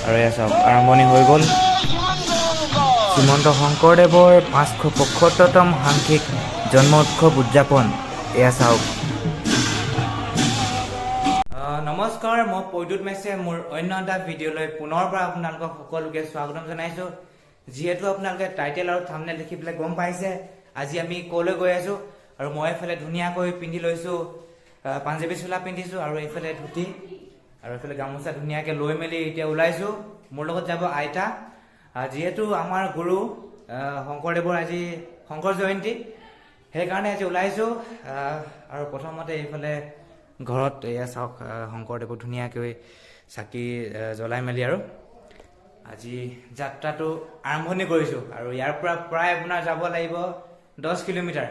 আৰু এয়া চাওক আৰম্ভণি হৈ গ'ল শ্ৰীমন্ত শংকৰদেৱৰ 575তম সাংখ্যিক জন্ম উৎসৱ উদযাপন। এয়া চাওক। নমস্কাৰ, মই পৈদুত মেছে মোৰ অন্য এটা ভিডিঅ'লৈ পুনৰ পৰা আপোনালোকক সকলোকে স্বাগতম জনাইছোঁ। যিহেতু আপোনালোকে টাইটেল আৰু থাম্বনেইল দেখি পেলাই গম পাইছে আজি আমি ক'লৈ গৈ আছোঁ। আৰু মই এইফালে ধুনীয়াকৈ পিন্ধি লৈছোঁ, পাঞ্জাবী চোলা পিন্ধিছোঁ আৰু এইফালে ধুতি আৰু এইফালে গামোচা ধুনীয়াকৈ লৈ মেলি এতিয়া ওলাইছোঁ। মোৰ লগত যাব আইতা। যিহেতু আমাৰ গুৰু শংকৰদেৱৰ আজি শংকৰ জয়ন্তী, সেইকাৰণে আজি ওলাইছোঁ। আৰু প্ৰথমতে এইফালে ঘৰত এয়া চাওক শংকৰদেৱক ধুনীয়াকৈ চাকি জ্বলাই মেলি আৰু আজি যাত্ৰাটো আৰম্ভণি কৰিছোঁ। আৰু ইয়াৰ পৰা প্ৰায় আপোনাৰ যাব লাগিব 10 কিলোমিটাৰ।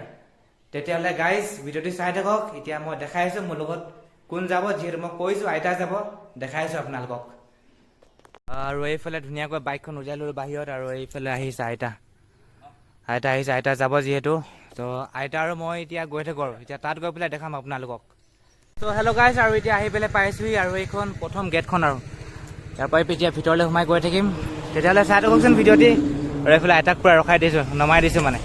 তেতিয়াহ'লে গাইজ ভিডিঅ'টি চাই থাকক। এতিয়া মই দেখাইছোঁ মোৰ লগত কোন যাব, যিহেতু মই কৈছোঁ আইতা যাব, দেখাইছোঁ আপোনালোকক। আৰু এইফালে ধুনীয়াকৈ বাইকখন উলিয়াই ল'লোঁ বাহিৰত আৰু এইফালে আহিছে আইতা আহিছে। আইতা যাব যিহেতু, তো আইতা আৰু মই এতিয়া গৈ থাকোঁ আৰু এতিয়া তাত গৈ পেলাই দেখাম আপোনালোকক। তো হেল্ল' গাইজ, আৰু এতিয়া আহি পেলাই পাইছোঁহি আৰু এইখন প্ৰথম গেটখন আৰু ইয়াৰ পৰা এতিয়া ভিতৰলৈ সোমাই গৈ থাকিম। তেতিয়াহ'লে চাই থাককচোন ভিডিঅ'টি। আৰু এইফালে আইতাক পূৰা ৰখাই দিছোঁ, নমাই দিছোঁ মানে।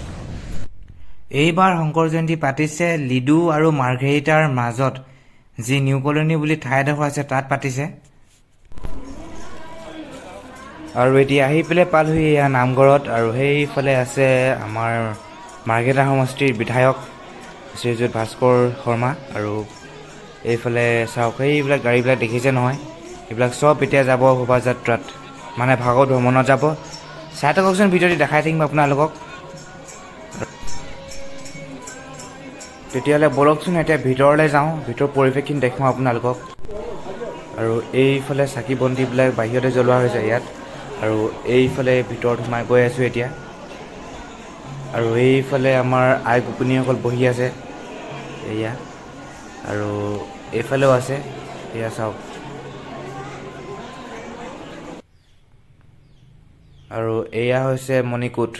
এইবাৰ শংকৰ জয়ন্তী পাতিছে লিডু আৰু মাৰ্ঘেৰিটাৰ মাজত, যি নিউ কলনী বুলি ঠাই এডোখৰ আছে তাত পাতিছে। আৰু এতিয়া আহি পেলাই পালোহি এয়া নামঘৰত। আৰু সেইফালে আছে আমাৰ মাৰ্ঘেৰিটা সমষ্টিৰ বিধায়ক শ্ৰীযুত ভাস্কৰ শৰ্মা। আৰু এইফালে চাওক সেইবিলাক গাড়ীবিলাক দেখিছে নহয়, এইবিলাক চব এতিয়া যাব শোভাযাত্ৰাত, মানে ভাগৱত ভ্ৰমণত যাব। চাই থাককচোন ভিডিঅ'টি, দেখাই থাকিম আপোনালোকক। তেতিয়াহ'লে ব'লকচোন এতিয়া ভিতৰলৈ যাওঁ, ভিতৰৰ পৰিৱেশখিনি দেখুৱাওঁ আপোনালোকক। আৰু এইফালে চাকি বন্তিবিলাক বাহিৰতে জ্বলোৱা হৈছে ইয়াত। আৰু এইফালে ভিতৰত সোমাই গৈ আছোঁ এতিয়া। আৰু এইফালে আমাৰ আই গোপিনীসকল বহি আছে এয়া, আৰু এইফালেও আছে এয়া চাওক। আৰু এয়া হৈছে মণিকূট।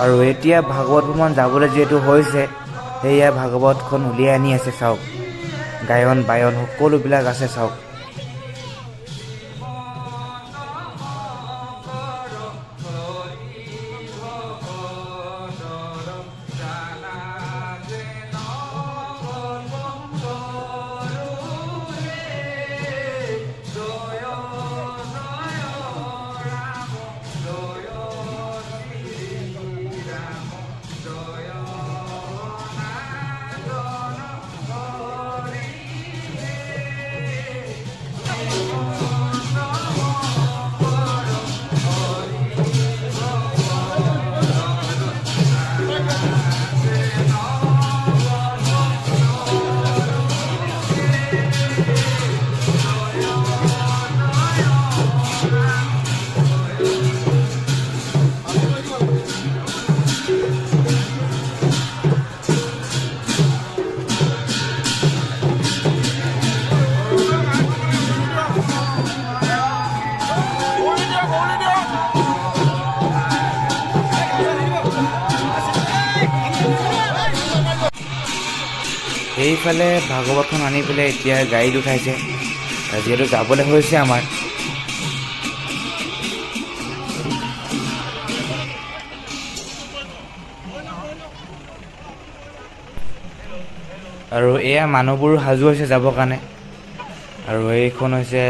আৰু এতিয়া ভাগৱত ভ্ৰমণ যাবলৈ যিহেতু হৈছে, সেয়া ভাগৱতখন উলিয়াই আনি আছে চাওক। গায়ন বায়ন সকলোবিলাক আছে চাওক। এইফালে ভাগৱতখন আনি পেলাই এতিয়া গাড়ীত উঠাইছে, যিহেতু যাবলৈ হৈছে আমাৰ। আৰু এয়া মানুহবোৰ সাজু হৈছে যাবৰ কাৰণে। আৰু এইখন হৈছে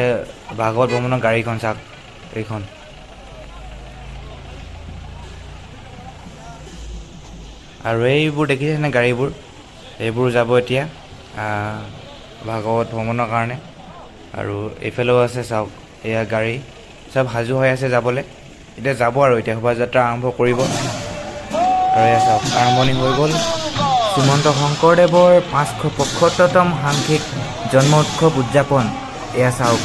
ভাগৱত ভ্ৰমণৰ গাড়ীখন চাওক এইখন। আৰু এইবোৰ দেখিছেনে গাড়ীবোৰ, এইবোৰ যাব এতিয়া ভাগৱত ভ্ৰমণৰ কাৰণে। আৰু এইফালেও আছে চাওক এয়া গাড়ী, চব সাজু হৈ আছে যাবলৈ। এতিয়া যাব আৰু এতিয়া শোভাযাত্ৰা আৰম্ভ কৰিব। আৰু এয়া চাওক আৰম্ভণি হৈ গ'ল শ্ৰীমন্ত শংকৰদেৱৰ 575তম সাংখ্যিক জন্ম উৎসৱ উদযাপন। এয়া চাওক।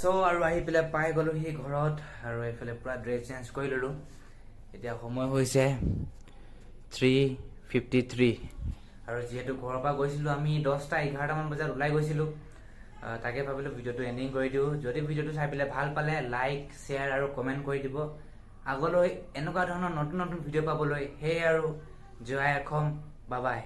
সো আৰু আহি পেলাই পাই গলো সি ঘৰত আৰু এইফালে পুৰা ড্ৰেছ চেঞ্জ কৰি ললো। এতিয়া সময় হৈছে 3:53 আৰু যিহেতু ঘৰৰ পৰা গৈছিলো আমি 10-11মান বজাত ওলাই গৈছিলো। তাকে ভাবিলো ভিডিঅ'টো এণ্ডিং কৰি দিওঁ। যদি ভিডিঅ'টো চাই পেলাই ভাল পালে লাইক শ্বেয়াৰ আৰু কমেণ্ট কৰি দিব। আগলৈ এনেকুৱা ধৰণৰ নতুন নতুন ভিডিঅ' পাবলৈ সেয়ে আৰু জয় অসম, বাই বাই।